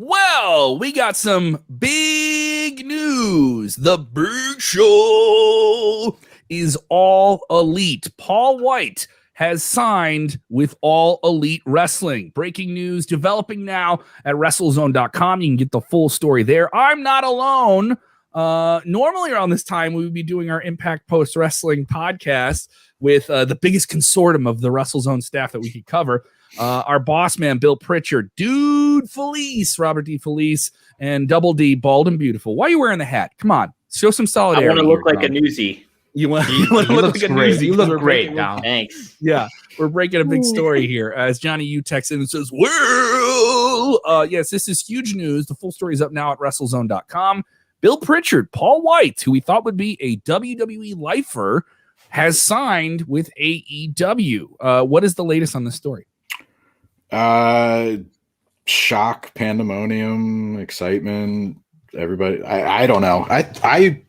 Well, we got some big news. The Big Show is All Elite. Paul Wight has signed with All Elite Wrestling. Breaking news developing now at WrestleZone.com. You can get the full story there. I'm not alone. Normally around this time, we would be doing our Impact Post Wrestling podcast with the biggest consortium of the WrestleZone staff that we could cover. Our boss man, Bill Pritchard, Dude Felice, Robert D. Felice, and Double D, Bald and Beautiful. Why are you wearing the hat? Come on, show some solidarity. I want to look like a newsie. You want to look like a newsie. You look great now. Thanks. Yeah, we're breaking a big story here. As Johnny U texts in and says, well, yes, this is huge news. The full story is up now at WrestleZone.com. Bill Pritchard, Paul Wight, who we thought would be a WWE lifer, has signed with AEW. What is the latest on this story? Shock, pandemonium, excitement, everybody. I don't know. I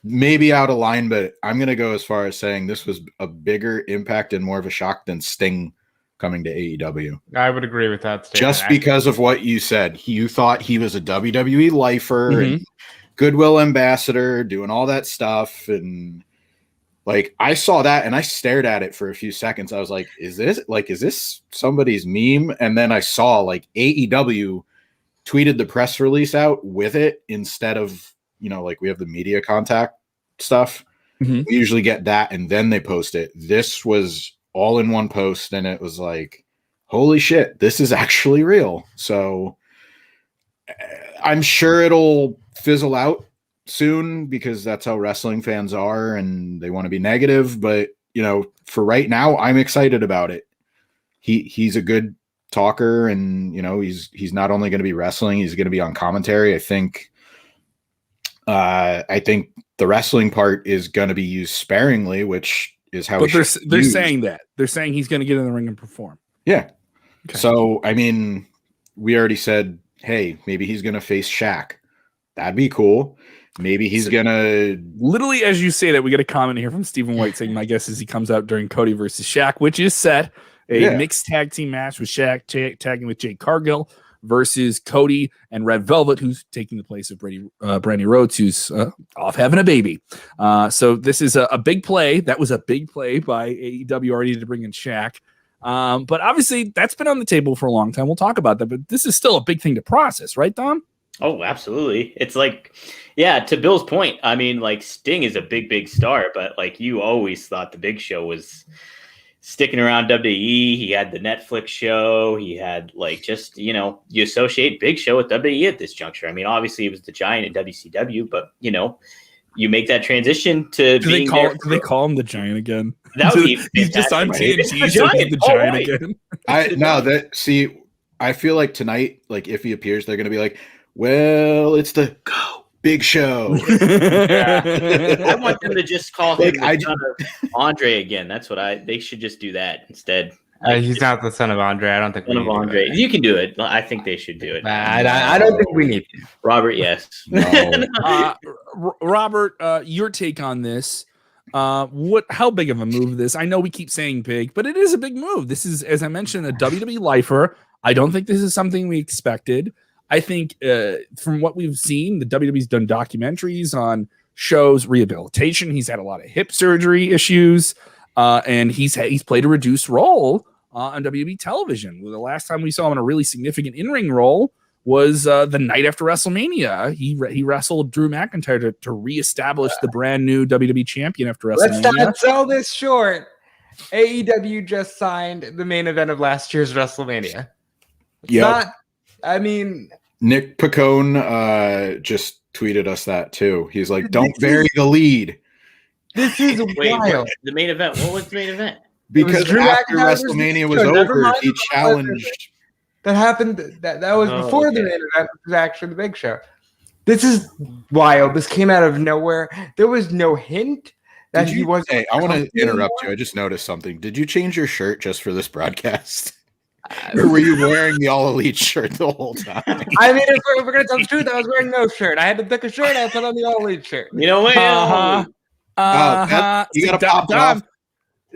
may be out of line, but I'm gonna go as far as saying this was a bigger impact and more of a shock than Sting coming to AEW. I would agree with that statement. Just because of what you said. You thought he was a WWE lifer and goodwill ambassador, doing all that stuff, and like I saw that and I stared at it for a few seconds. I was like, is this somebody's meme? And then I saw like AEW tweeted the press release out with it instead of, like we have the media contact stuff. We usually get that and then they post it. This was all in one post and it was like, holy shit, this is actually real. So I'm sure it'll fizzle out soon because that's how wrestling fans are and they want to be negative, but for right now I'm excited about it. He's a good talker and he's not only going to be wrestling, he's going to be on commentary. I think the wrestling part is going to be used sparingly, which is how they're saying that they're saying he's going to get in the ring and perform. Yeah. Okay. So I mean, we already said, hey, maybe he's going to face Shaq. That'd be cool. Maybe he's gonna literally, as you say that, we get a comment here from Stephen White saying, "My guess is he comes out during Cody versus Shaq, which is set a mixed tag team match with Shaq tagging with Jade Cargill versus Cody and Red Velvet, who's taking the place of Brandy Rhodes, who's off having a baby. So this is a big play. That was a big play by AEW already to bring in Shaq. But obviously, that's been on the table for a long time. We'll talk about that, but this is still a big thing to process, right, Dom? Oh, absolutely. It's like, yeah, to Bill's point, I mean, like Sting is a big, big star, but like you always thought the Big Show was sticking around WWE. He had the Netflix show. He had like just, you associate Big Show with WWE at this juncture. I mean, obviously it was the Giant in WCW, but you make that transition to do they call him the Giant again? That would be he's just on TNT, so he's the Giant again. I feel like tonight, like if he appears, they're gonna be like, well, it's the Big Show. I want them to just call him the son of Andre again. That's what they should just do that instead. He's not the son of Andre. I don't think. Son of Andre. You can do it. I think they should do it. I don't think we need to. Robert, yes. No. Robert, your take on this? How big of a move is this? I know we keep saying big, but it is a big move. This is, as I mentioned, a WWE lifer. I don't think this is something we expected. I think from what we've seen, the WWE's done documentaries on shows rehabilitation. He's had a lot of hip surgery issues, and he's played a reduced role on WWE television. The last time we saw him in a really significant in-ring role was the night after WrestleMania. He wrestled Drew McIntyre to reestablish the brand new WWE champion after WrestleMania. Let's not sell this short. AEW just signed the main event of last year's WrestleMania. Yeah. Nick Picone just tweeted us that too. He's like, don't bury the lead. This is wild. The main event. What was the main event? Because after WrestleMania was over, he challenged. That happened. That was before the main event, which was actually the Big Show. This is wild. This came out of nowhere. There was no hint that he was. Hey, I want to interrupt you. I just noticed something. Did you change your shirt just for this broadcast? Or were you wearing the All Elite shirt the whole time? I mean, if we're going to tell the truth, I was wearing no shirt. I had to pick a shirt. I put on the All Elite shirt. You know what? You got to pop it off.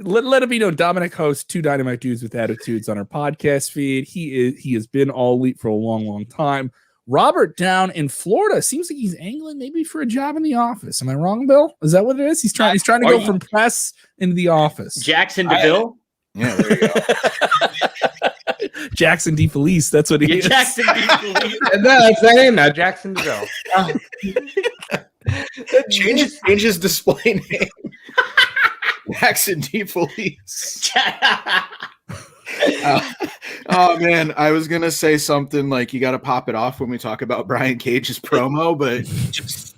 let it be known, Dominic hosts Two Dynamite Dudes with Attitudes on our podcast feed. He has been all elite for a long time. Robert down in Florida seems like he's angling maybe for a job in the office. Am I wrong, Bill? Is that what it is? He's trying to go from press into the office. Jackson DeVille. Yeah, there you go. Jackson DeFelice. That's what he is. Jackson DeFelice. That's that name now, Jackson DeVille. Change his display name. Jackson DeFelice. Oh man, I was gonna say something like you got to pop it off when we talk about Brian Cage's promo, but just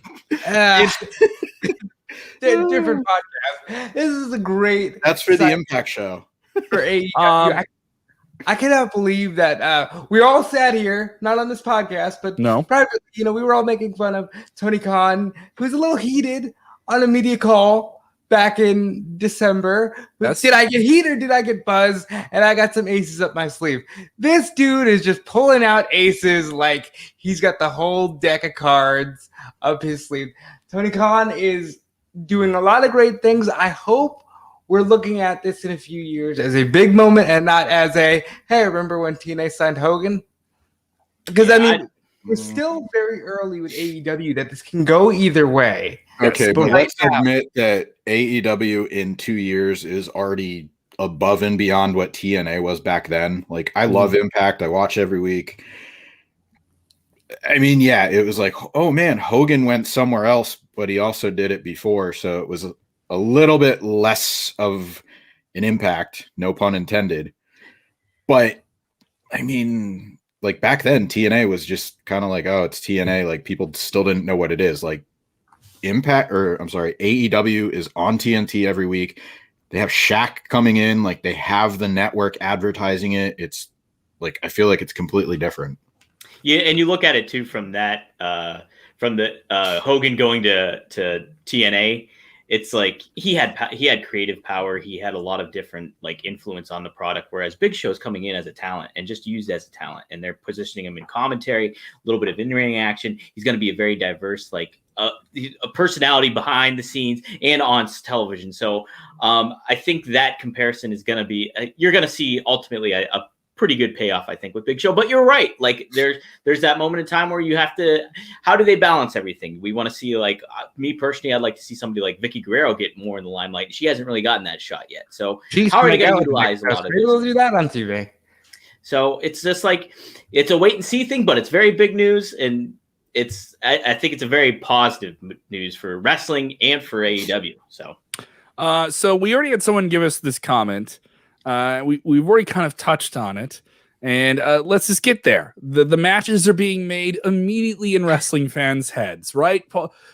different podcast. This is a great. That's for the Impact show. For AEW. I cannot believe that we all sat here, not on this podcast, but privately. We were all making fun of Tony Khan, who was a little heated on a media call back in December. Did I get heat or did I get buzz? And I got some aces up my sleeve. This dude is just pulling out aces like he's got the whole deck of cards up his sleeve. Tony Khan is doing a lot of great things. I hope we're looking at this in a few years as a big moment and not as a, hey, remember when TNA signed Hogan? Because, we're still very early with AEW that this can go either way. Okay, but let's admit that AEW in 2 years is already above and beyond what TNA was back then. Like, I love Impact. I watch every week. I mean, yeah, it was like, oh, man, Hogan went somewhere else, but he also did it before. So it was a little bit less of an impact, no pun intended. But, I mean, like back then, TNA was just kind of like, oh, it's TNA. Like people still didn't know what it is. Like AEW is on TNT every week. They have Shaq coming in. Like they have the network advertising it. It's like, I feel like it's completely different. Yeah. And you look at it too, from that, from the Hogan going to TNA, it's like he had creative power. He had a lot of different like influence on the product, whereas Big Show's coming in as a talent and just used as a talent, and they're positioning him in commentary, a little bit of in-ring action. He's going to be a very diverse, like a personality behind the scenes and on television. So I think that comparison is going to be, you're going to see ultimately a pretty good payoff, I think, with Big Show. But you're right. Like there's that moment in time where you have to, how do they balance everything? We want to see, like me personally, I'd like to see somebody like Vicky Guerrero get more in the limelight. She hasn't really gotten that shot yet. So how are they going to utilize a lot of this? We'll do that on TV. So it's just like, it's a wait and see thing, but it's very big news. And I think it's a very positive news for wrestling and for AEW. So we already had someone give us this comment. We've already kind of touched on it, and let's just get there. The matches are being made immediately in wrestling fans' heads, right?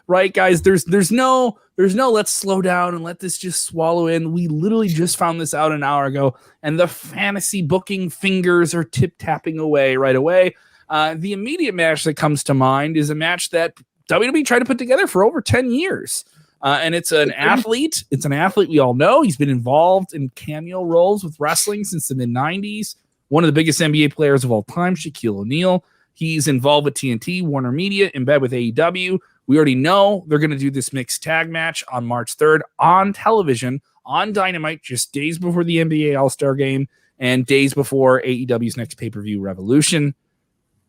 Right, guys. There's no let's slow down and let this just swallow in. We literally just found this out an hour ago, and the fantasy booking fingers are tip tapping away right away. The immediate match that comes to mind is a match that WWE tried to put together for over 10 years. And it's an athlete. It's an athlete we all know. He's been involved in cameo roles with wrestling since the mid-90s. One of the biggest NBA players of all time, Shaquille O'Neal. He's involved with TNT, Warner Media, in bed with AEW. We already know they're going to do this mixed tag match on March 3rd on television, on Dynamite, just days before the NBA All-Star Game and days before AEW's next pay-per-view Revolution.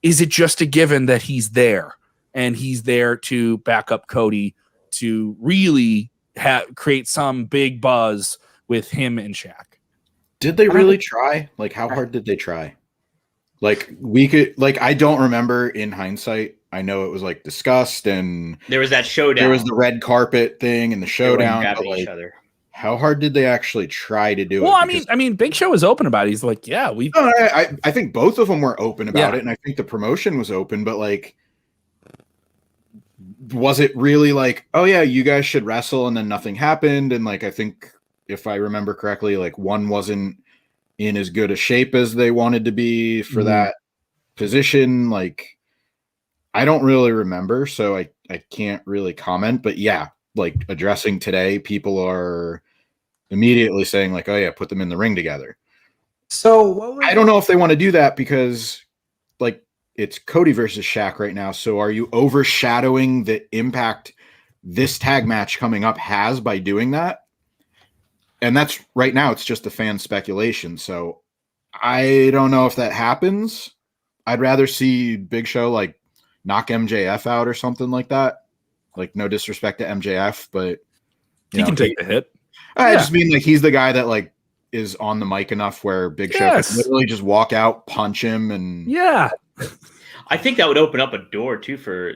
Is it just a given that he's there? And he's there to back up Cody to really create some big buzz with him and Shaq. Did they really try? Like, how hard did they try? Like, I don't remember in hindsight. I know it was like discussed and there was that showdown. There was the red carpet thing and the showdown. But like, each other. How hard did they actually try to do it? Well, I mean, Big Show was open about it. He's like, yeah, we. No, I think both of them were open about it, and I think the promotion was open, but like, was it really like, oh yeah, you guys should wrestle, and then nothing happened? And like, I think if I remember correctly, like one wasn't in as good a shape as they wanted to be for that position. Like, I don't really remember, so I can't really comment. But yeah, like addressing today, people are immediately saying like, oh yeah, put them in the ring together. So I don't know if they want to do that because like it's Cody versus Shaq right now. So are you overshadowing the impact this tag match coming up has by doing that? and that's right now. It's just a fan speculation. So I don't know if that happens. I'd rather see Big Show like knock MJF out or something like that. Like, no disrespect to MJF, but he can take the hit. I just mean like he's the guy that like is on the mic enough where Big Show can literally just walk out, punch him, and I think that would open up a door too for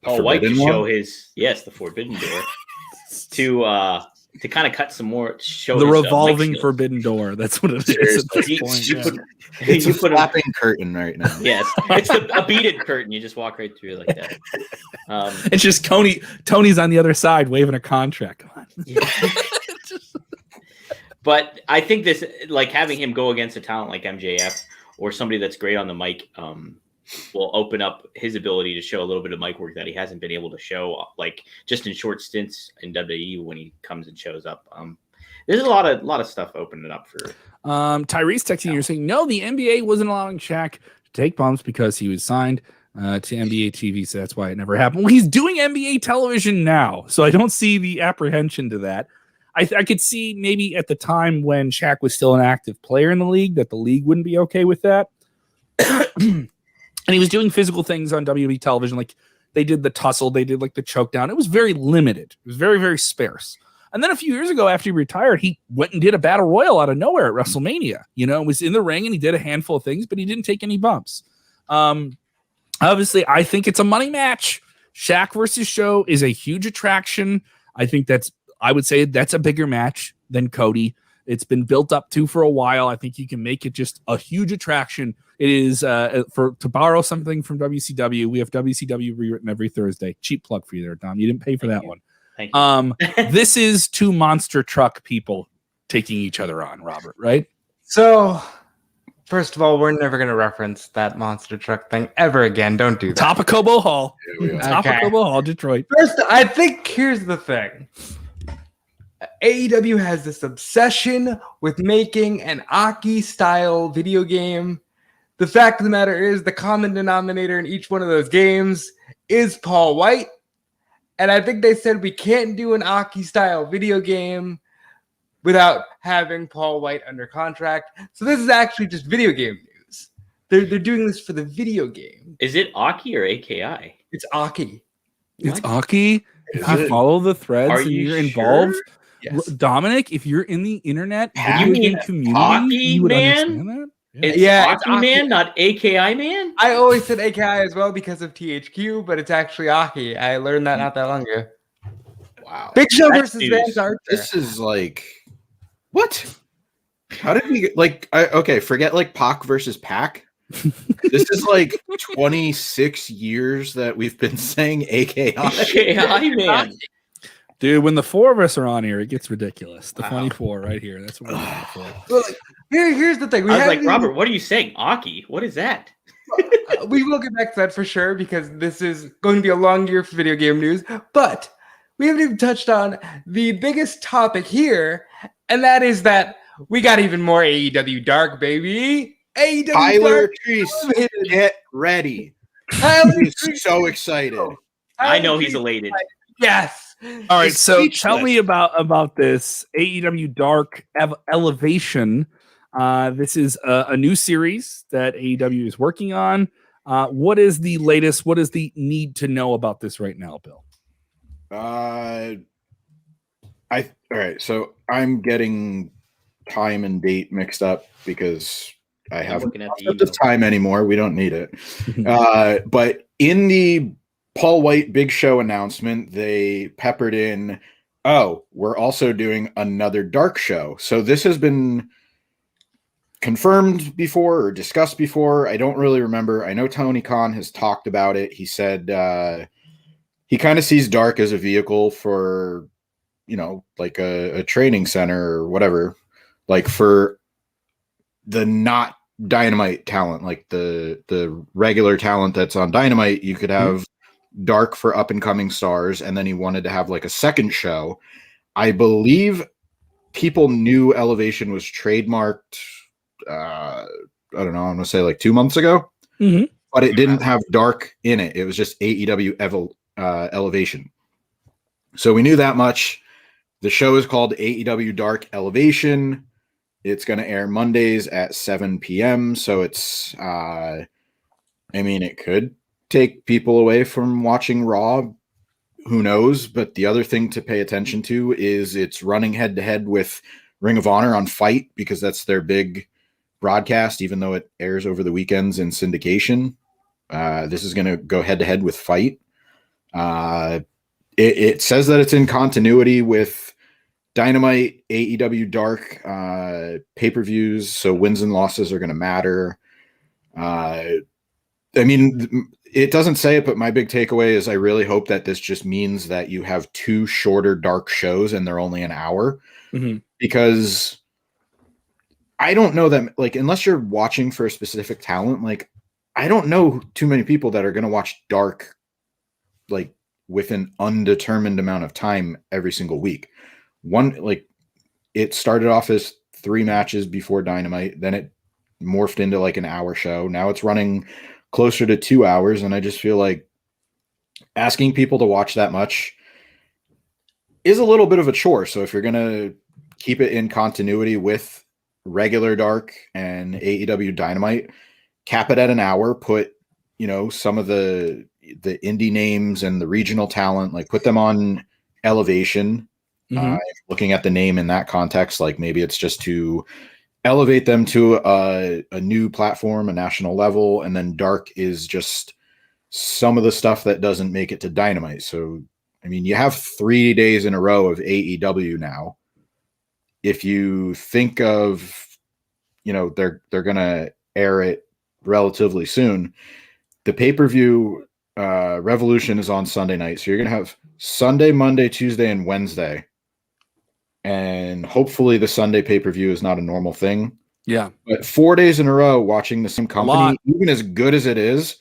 Paul Wight to show the forbidden door to kind of cut some more. Show the revolving forbidden door. That's what it is. At this point. It's a flapping curtain right now. Yes, it's a beaded curtain. You just walk right through like that. It's just Tony's on the other side waving a contract. Come on. Yeah. But I think this, like having him go against a talent like MJF or somebody that's great on the mic, will open up his ability to show a little bit of mic work that he hasn't been able to show, like just in short stints in WWE when he comes and shows up. There's a lot of stuff opening up for. Tyrese texting you saying no, the NBA wasn't allowing Shaq to take bumps because he was signed to NBA TV, so that's why it never happened. Well, he's doing NBA television now, so I don't see the apprehension to that. I could see maybe at the time when Shaq was still an active player in the league that the league wouldn't be okay with that. And he was doing physical things on WWE television, like they did the tussle, they did like the choke down. It was very limited. It was very, very sparse. And then a few years ago, after he retired, he went and did a battle royal out of nowhere at WrestleMania. Was in the ring and he did a handful of things, but he didn't take any bumps. Obviously, I think it's a money match. Shaq versus Show is a huge attraction. I would say that's a bigger match than Cody. It's been built up to for a while. I think you can make it just a huge attraction. It is to borrow something from WCW. We have WCW rewritten every Thursday. Cheap plug for you there, Dom. You didn't pay for that one. Thank you. This is two monster truck people taking each other on, Robert, right? So, first of all, we're never going to reference that monster truck thing ever again. Don't do that. Top of Cobo Hall. Top of Cobo Hall, Detroit. First, I think here's the thing. AEW has this obsession with making an Aki-style video game. The fact of the matter is the common denominator in each one of those games is Paul Wight. And I think they said we can't do an Aki-style video game without having Paul Wight under contract. So this is actually just video game news. They're doing this for the video game. Is it Aki or AKI? It's Aki. It's Aki. If you follow the threads and you're involved, yes. Dominic, if you're in the internet video game community, Aki, you would man? Understand that. It's Aki man, not AKI man? I always said AKI as well because of THQ, but it's actually Aki. I learned that not that long ago. Wow. Big Show versus Vance Archer. This is like, what? How did we okay, forget like Pac versus Pac. This is like 26 years that we've been saying AKI. AKI man. Dude, when the four of us are on here, it gets ridiculous. The 24 right here. That's what we're looking for. Well, here's the thing. I was like, Robert, what are you saying? Aki? What is that? We will get back to that for sure because this is going to be a long year for video game news. But we haven't even touched on the biggest topic here, and that is that we got even more AEW Dark, baby. AEW Tyler Treese, get ready. He's so excited. I know he's elated. Yes. All right, so tell me about this AEW Dark Elevation. This is a new series that AEW is working on. What is the latest? What is the need to know about this right now, Bill? All right, so I'm getting time and date mixed up because I haven't the time anymore. We don't need it. But in the Paul Wight Big Show announcement, they peppered in, we're also doing another Dark show. So this has been confirmed before or discussed before. I don't really remember. I know Tony Khan has talked about it. He said he kind of sees Dark as a vehicle for, like a training center or whatever, like for the not Dynamite talent, like the regular talent that's on Dynamite. You could have Dark for up and coming stars, and then he wanted to have like a second show. I believe people knew Elevation was trademarked. I don't know. I'm gonna say like 2 months ago, but it didn't have Dark in it. It was just AEW Elevation. So we knew that much. The show is called AEW Dark Elevation. It's going to air Mondays at 7 p.m. So it's, it could take people away from watching Raw. Who knows? But the other thing to pay attention to is it's running head to head with Ring of Honor on Fight, because that's their big broadcast, even though it airs over the weekends in syndication. This is going to go head to head with Fight. It says that it's in continuity with Dynamite, AEW Dark pay-per-views, so wins and losses are going to matter. It doesn't say it, but my big takeaway is I really hope that this just means that you have 2 shorter dark shows and they're only an hour. Mm-hmm. Because I don't know that, like, unless you're watching for a specific talent, like, I don't know too many people that are going to watch dark, like, with an undetermined amount of time every single week. It started off as 3 matches before Dynamite, then it morphed into like an hour show. Now it's running closer to 2 hours, and I just feel like asking people to watch that much is a little bit of a chore. So if you're going to keep it in continuity with regular Dark and AEW Dynamite, cap it at an hour, put, some of the indie names and the regional talent, like put them on Elevation. Mm-hmm. Looking at the name in that context, like maybe it's just to elevate them to a new platform, a national level, and then Dark is just some of the stuff that doesn't make it to Dynamite. So, you have 3 days in a row of AEW now. If you think of, they're going to air it relatively soon, the pay-per-view Revolution is on Sunday night. So you're going to have Sunday, Monday, Tuesday, and Wednesday. And hopefully the Sunday pay-per-view is not a normal thing. Yeah. But 4 days in a row watching the same company, even as good as it is,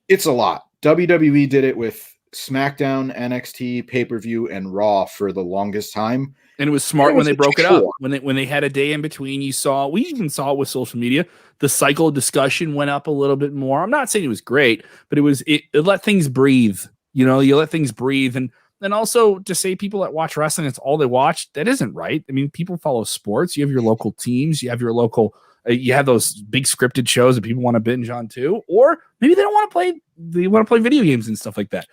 it's a lot. WWE did it with SmackDown, NXT, pay-per-view, and Raw for the longest time. And it was smart when they broke it up. When they had a day in between, we even saw it with social media. The cycle of discussion went up a little bit more. I'm not saying it was great, but it let things breathe. You let things breathe. And also to say people that watch wrestling, it's all they watch, that isn't right. People follow sports. You have your local teams. You have your local, you have those big scripted shows that people want to binge on too. Or maybe they don't want to play, they want to play video games and stuff like that.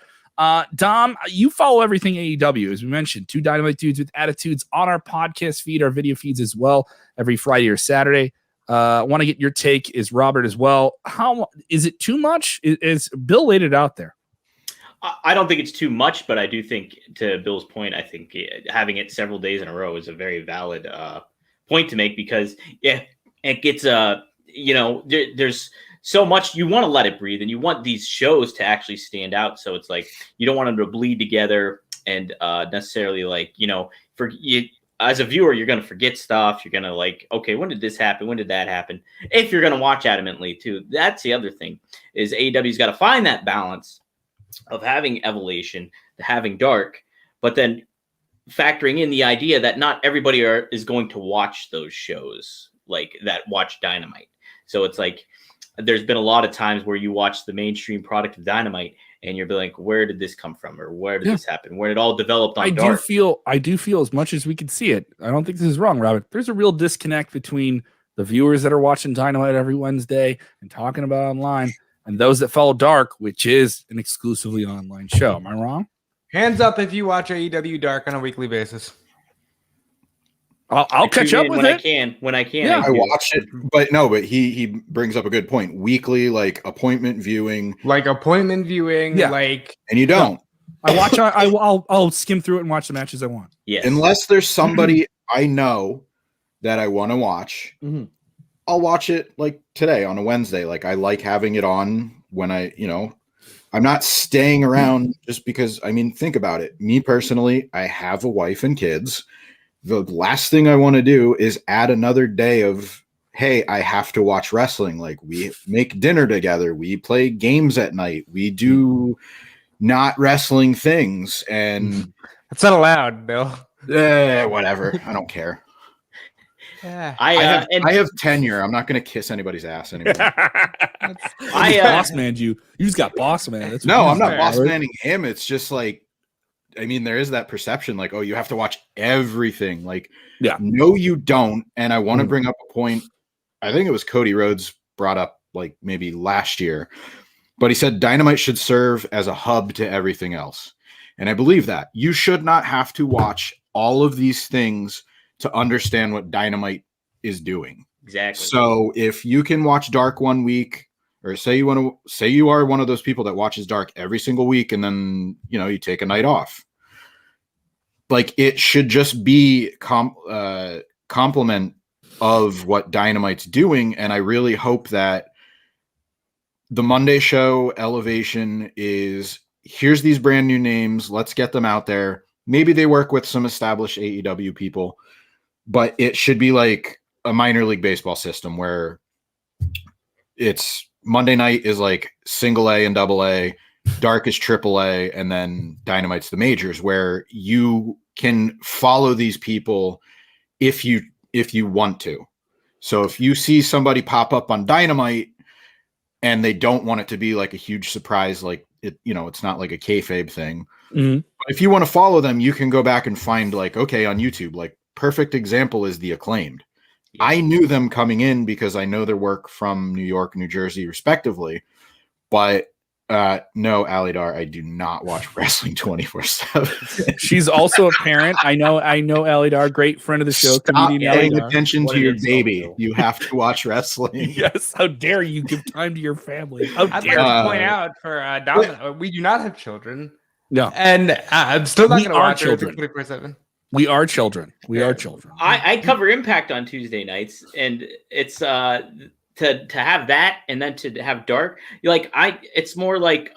Dom, you follow everything AEW, as we mentioned, 2 Dynamite Dudes with Attitudes on our podcast feed, our video feeds as well, every Friday or Saturday. I want to get your take, is Robert as well. How is it too much? Is Bill laid it out there? I don't think it's too much, but I do think, to Bill's point, I think having it several days in a row is a very valid point to make, because it gets there's so much, you want to let it breathe, and you want these shows to actually stand out. So it's like you don't want them to bleed together and necessarily as a viewer, you're going to forget stuff. You're going to okay, when did this happen? When did that happen? If you're going to watch adamantly too, that's the other thing, is AEW's got to find that balance of having Elevation, having Dark, but then factoring in the idea that not everybody is going to watch those shows that watch Dynamite. So it's there's been a lot of times where you watch the mainstream product of Dynamite and you're like, where did this come from? Or where did this happen? Where it all developed on Dark? I do feel, as much as we can see it, I don't think this is wrong, Robert, there's a real disconnect between the viewers that are watching Dynamite every Wednesday and talking about online, and those that follow Dark, which is an exclusively online show. Am I wrong? Hands up if you watch AEW Dark on a weekly basis. I'll catch up with when it. When I can. Yeah, I watch it, but he brings up a good point. Weekly, appointment viewing. Yeah. And you don't. I watch. I'll skim through it and watch the matches I want. Yes. Unless there's somebody I know that I want to watch. Mm-hmm. I'll watch it today on a Wednesday. I like having it on when I'm not staying around just because, think about it. Me personally, I have a wife and kids. The last thing I want to do is add another day of, hey, I have to watch wrestling. We make dinner together. We play games at night. We do not wrestling things. And it's not allowed, Bill. Whatever. I don't care. Yeah. I have tenure. I'm not going to kiss anybody's ass anymore. Boss man, you just got boss man. No, I'm not boss manning him. It's just I mean, there is that perception like, oh, you have to watch everything. Like, yeah, no, you don't. And I want to bring up a point. I think it was Cody Rhodes brought up like maybe last year, but he said Dynamite should serve as a hub to everything else. And I believe that you should not have to watch all of these things to understand what Dynamite is doing. Exactly. So if you can watch Dark one week, or say you are one of those people that watches Dark every single week, and then, you know, you take a night off, like, it should just be complement of what Dynamite's doing. And I really hope that the Monday show elevation is, here's these brand new names, let's get them out there. Maybe they work with some established AEW people, but it should be like a minor league baseball system where it's Monday night is like single A and double A, Dark is triple A, and then Dynamite's the majors, where you can follow these people if you want to. So if you see somebody pop up on Dynamite and they don't want it to be like a huge surprise, like it, you know, it's not like a kayfabe thing. Mm-hmm. But if you want to follow them, you can go back and find, like, okay, on YouTube, like, perfect example is The Acclaimed. Yeah. I knew them coming in because I know their work from New York, New Jersey, respectively. But no, Alidar, I do not watch wrestling 24/7. She's also a parent. I know Alidar, great friend of the show. Stop paying Alidar. attention to your baby. You have to watch wrestling. Yes. How dare you give time to your family? How I'd dare like to point out for Domino, we do not have children. No. And I'm still not going to watch children 24/7. We are children. We are children. I cover Impact on Tuesday nights, and it's to have that and then to have Dark. It's more like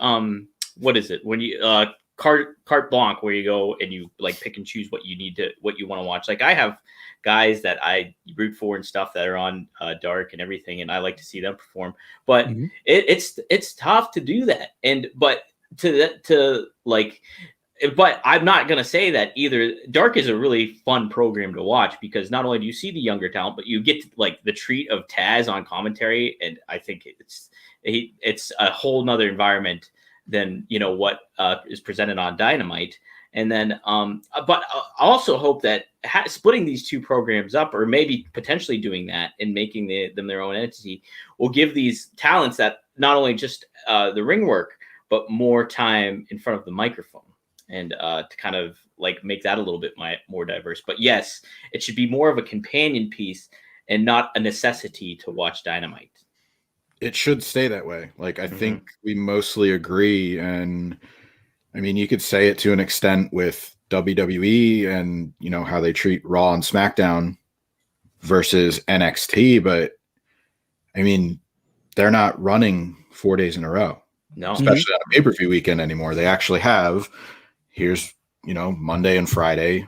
what is it when you carte blanche, where you go and you like pick and choose what you want to watch. Like, I have guys that I root for and stuff that are on Dark and everything, and I like to see them perform. But it's tough to do that, but I'm not going to say that either. Dark is a really fun program to watch because not only do you see the younger talent, but you get like the treat of Taz on commentary. And I think it's a whole nother environment than, you know, what is presented on Dynamite. And then, but I also hope that splitting these two programs up, or maybe potentially doing that and making them their own entity, will give these talents that not only just the ring work, but more time in front of the microphone. And to kind of like make that a little bit more diverse. But yes, it should be more of a companion piece and not a necessity to watch Dynamite. It should stay that way. Like, I think we mostly agree. And I mean, you could say it to an extent with WWE and, you know, how they treat Raw and SmackDown versus NXT. But I mean, they're not running 4 days in a row. No, especially on a pay-per-view weekend anymore. They actually have, here's, you know, Monday and Friday,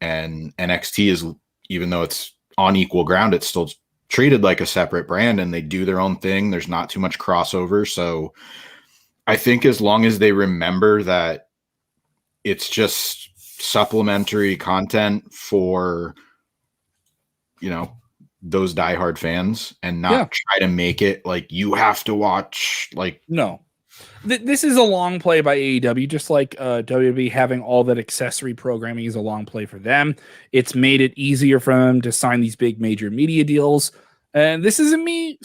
and NXT is, even though it's on equal ground, it's still treated like a separate brand, and they do their own thing. There's not too much crossover. So I think as long as they remember that it's just supplementary content for, you know, those diehard fans, and not try to make it like you have to watch, like, no. This is a long play by AEW, just like WWE having all that accessory programming is a long play for them. It's made it easier for them to sign these big major media deals. And this isn't me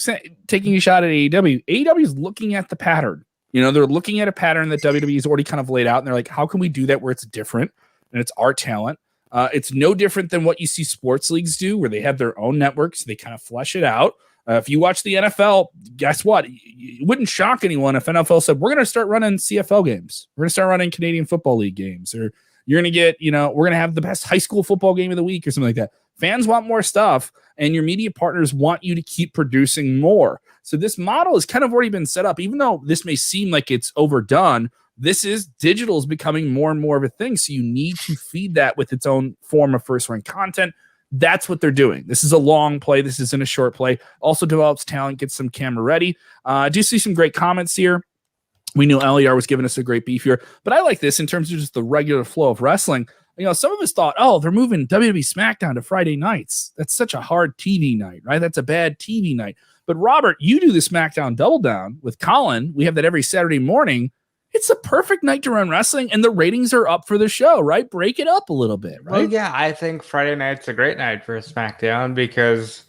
taking a shot at AEW. AEW is looking at the pattern. You know, they're looking at a pattern that WWE has already kind of laid out, and they're like, how can we do that where it's different and it's our talent? It's no different than what you see sports leagues do, where they have their own networks. They kind of flesh it out. If you watch the NFL, guess what? It wouldn't shock anyone if NFL said, we're going to start running CFL games. We're going to start running Canadian Football League games. Or you're going to get, you know, we're going to have the best high school football game of the week or something like that. Fans want more stuff, and your media partners want you to keep producing more. So this model has kind of already been set up. Even though this may seem like it's overdone, digital is becoming more and more of a thing. So you need to feed that with its own form of first-run content. That's what they're doing. This is a long play. This isn't a short play. Also develops talent, gets some camera ready. I do see some great comments here. We knew LER was giving us a great beef here, but I like this in terms of just the regular flow of wrestling. You know, some of us thought, oh, they're moving WWE SmackDown to Friday nights. That's such a hard TV night, right? That's a bad TV night. But Robert, you do the SmackDown Double Down with Colin. We have that every Saturday morning. it's a perfect night to run wrestling, and the ratings are up for the show, right? Break it up a little bit, right? Well, yeah, I think Friday night's a great night for a SmackDown because,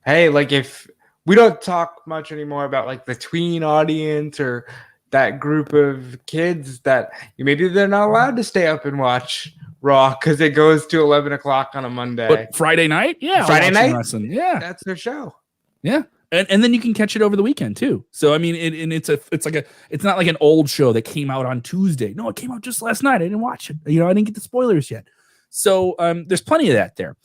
hey, like if we don't talk much anymore about like the tween audience or that group of kids that maybe they're not allowed to stay up and watch Raw because it goes to 11 o'clock on a Monday. But Friday night, yeah, Friday night, wrestling, yeah, that's their show. Yeah. And then you can catch it over the weekend too. So I mean, it's not like an old show that came out on Tuesday. No, it came out just last night. I didn't watch it. I didn't get the spoilers yet. So there's plenty of that there.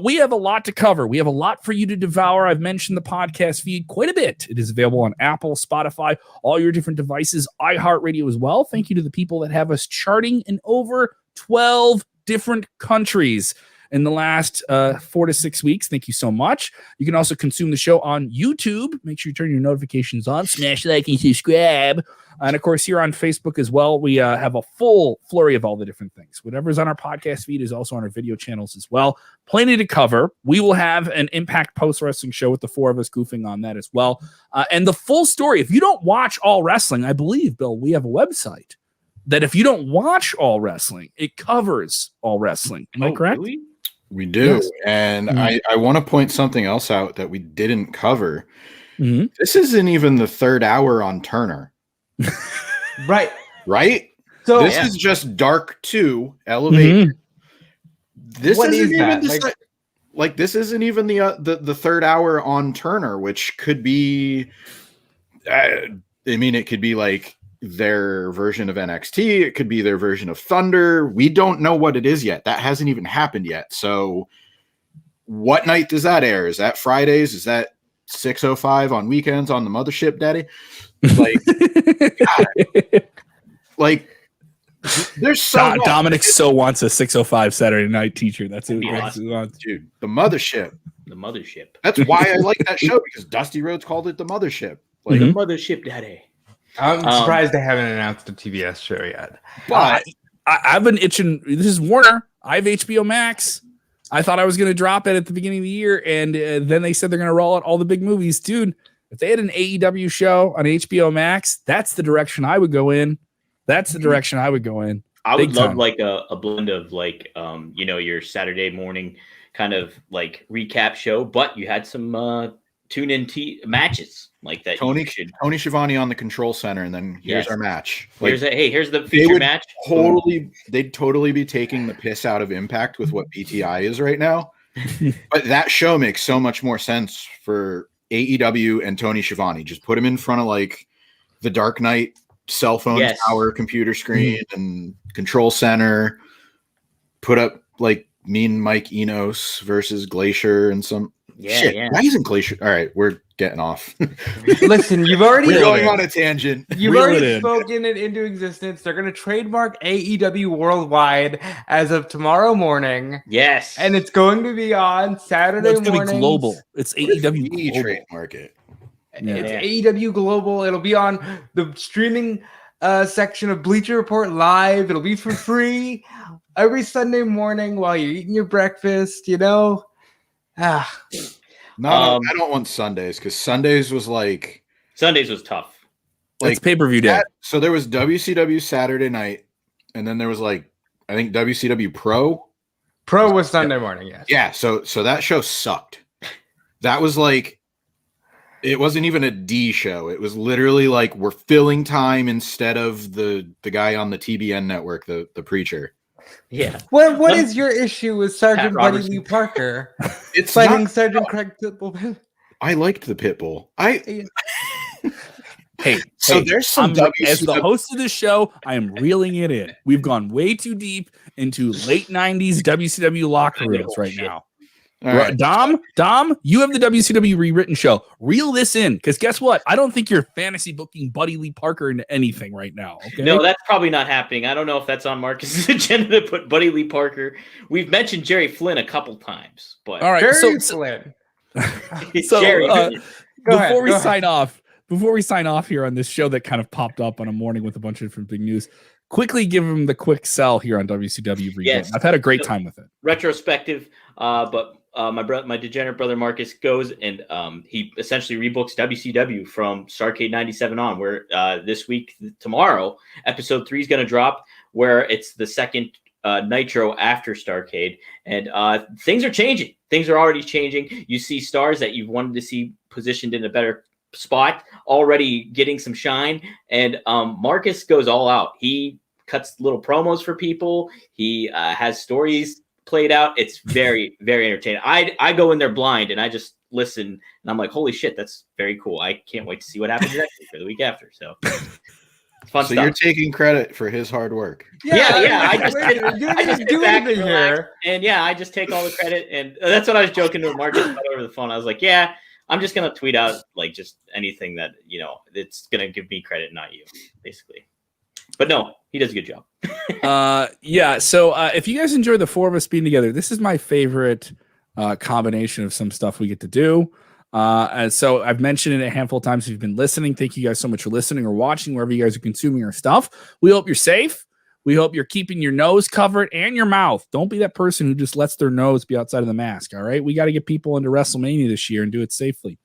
We have a lot to cover. We have a lot for you to devour. I've mentioned the podcast feed quite a bit. It is available on Apple, Spotify, all your different devices, iHeartRadio as well. Thank you to the people that have us charting in over 12 different countries in the last 4 to 6 weeks. Thank you so much. You can also consume the show on YouTube. Make sure you turn your notifications on, smash like and subscribe. And of course, here on Facebook as well, we have a full flurry of all the different things. Whatever's on our podcast feed is also on our video channels as well. Plenty to cover. We will have an Impact Post Wrestling show with the four of us goofing on that as well. And the full story, if you don't watch All Wrestling, I believe, Bill, we have a website that if you don't watch All Wrestling, it covers All Wrestling. Am I correct? Really? We do. Yes. And I want to point something else out that we didn't cover. Mm-hmm. This isn't even the third hour on Turner. Right. So this is just Dark 2 elevated. Mm-hmm. This what isn't is even that? this isn't even the third hour on Turner, which could be it could be like their version of NXT. It could be their version of Thunder. We don't know what it is yet. That hasn't even happened yet. So what night does that air? Is that Fridays? Is that 6:05 on weekends on the mothership, Daddy? Like, there's so Dominic so wants a 6:05 Saturday night teacher. That's what he wants. Dude, the mothership. The mothership. That's why I like that show, because Dusty Rhodes called it the mothership. Like the mothership, Daddy. I'm surprised they haven't announced a TBS show yet. But I've been itching. This is Warner. I have HBO Max. I thought I was going to drop it at the beginning of the year, and then they said they're going to roll out all the big movies. Dude, if they had an AEW show on HBO Max, that's the direction I would go in. I would love like a blend of like, your Saturday morning kind of like recap show, but you had some tune-in matches like that. Tony Schiavone on the control center, and then here's our match. Like, here's the feature match. They'd totally be taking the piss out of Impact with what BTI is right now. But that show makes so much more sense for AEW and Tony Schiavone. Just put him in front of like the Dark Knight cell phone tower, computer screen, and control center. Put up like Mean Mike Enos versus Glacier and some shit. Yeah. Why isn't Glacier? All right, we're getting off. Listen, we're going on a tangent. You've already spoken it into existence. They're going to trademark AEW worldwide as of tomorrow morning. Yes, and it's going to be on Saturday morning. It's going to be global. It's AEW global. Trademark it. It's AEW Global. It'll be on the streaming section of Bleacher Report Live. It'll be for free every Sunday morning while you're eating your breakfast, No, I don't want Sundays, because Sundays was tough. Like, it's pay-per-view day. So there was WCW Saturday night, and then there was I think WCW Pro. Pro was Sunday morning, yes. Yeah, so that show sucked. That was it wasn't even a D show. It was literally like we're filling time instead of the guy on the TBN network, the preacher. Yeah. What is your issue with Sergeant Buddy Lee Parker? It's fighting Sergeant Craig Pitbull. I liked the Pitbull. There's some as the host of this show, I am reeling it in. We've gone way too deep into late 90s WCW locker rooms right now. Right. Dom, you have the WCW rewritten show. Reel this in, because guess what? I don't think you're fantasy booking Buddy Lee Parker into anything right now. Okay? No, that's probably not happening. I don't know if that's on Marcus's agenda to put Buddy Lee Parker. We've mentioned Jerry Flynn a couple times, but all right, Jerry Flynn. Before we sign off here on this show that kind of popped up on a morning with a bunch of different big news, quickly give them the quick sell here on WCW. Yes. I've had a great time with it. Retrospective, but my degenerate brother Marcus goes and he essentially rebooks WCW from Starrcade 97 on, where this week, tomorrow, episode 3 is going to drop, where it's the second Nitro after Starrcade, and things are changing. Things are already changing. You see stars that you've wanted to see positioned in a better spot already getting some shine, and Marcus goes all out. He cuts little promos for people. He has stories played out. It's very, very entertaining. I go in there blind and I just listen, and I'm like, holy shit, that's very cool. I can't wait to see what happens next week or the week after. So fun so stuff. You're taking credit for his hard work. Yeah. I just sit back and relax, and I just take all the credit. And that's what I was joking to Marcus about over the phone. I was like, yeah, I'm just gonna tweet out like just anything that it's gonna give me credit, not you, basically. But no, he does a good job. So if you guys enjoy the four of us being together, this is my favorite combination of some stuff we get to do. And so I've mentioned it a handful of times. If you've been listening, thank you guys so much for listening or watching wherever you guys are consuming our stuff. We hope you're safe. We hope you're keeping your nose covered and your mouth. Don't be that person who just lets their nose be outside of the mask. All right. We got to get people into WrestleMania this year and do it safely.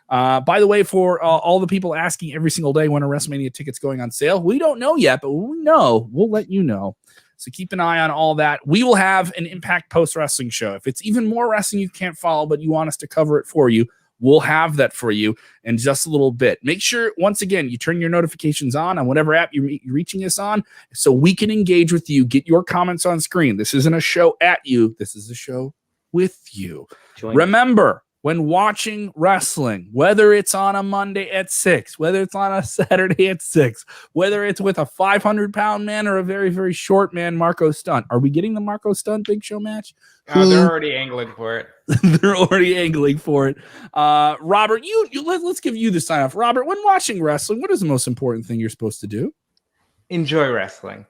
By the way, for all the people asking every single day when are WrestleMania tickets going on sale, we don't know yet, but when we know, we'll let you know. So keep an eye on all that. We will have an Impact post-wrestling show. If it's even more wrestling you can't follow, but you want us to cover it for you, we'll have that for you in just a little bit. Make sure, once again, you turn your notifications on whatever app you're reaching us on so we can engage with you. Get your comments on screen. This isn't a show at you. This is a show with you. Remember, when watching wrestling, whether it's on a Monday at 6, whether it's on a Saturday at 6, whether it's with a 500-pound man or a very, very short man, Marco Stunt. Are we getting the Marco Stunt Big Show match? They're already angling for it. They're already angling for it. Robert, let's give you the sign off. Robert, when watching wrestling, what is the most important thing you're supposed to do? Enjoy wrestling.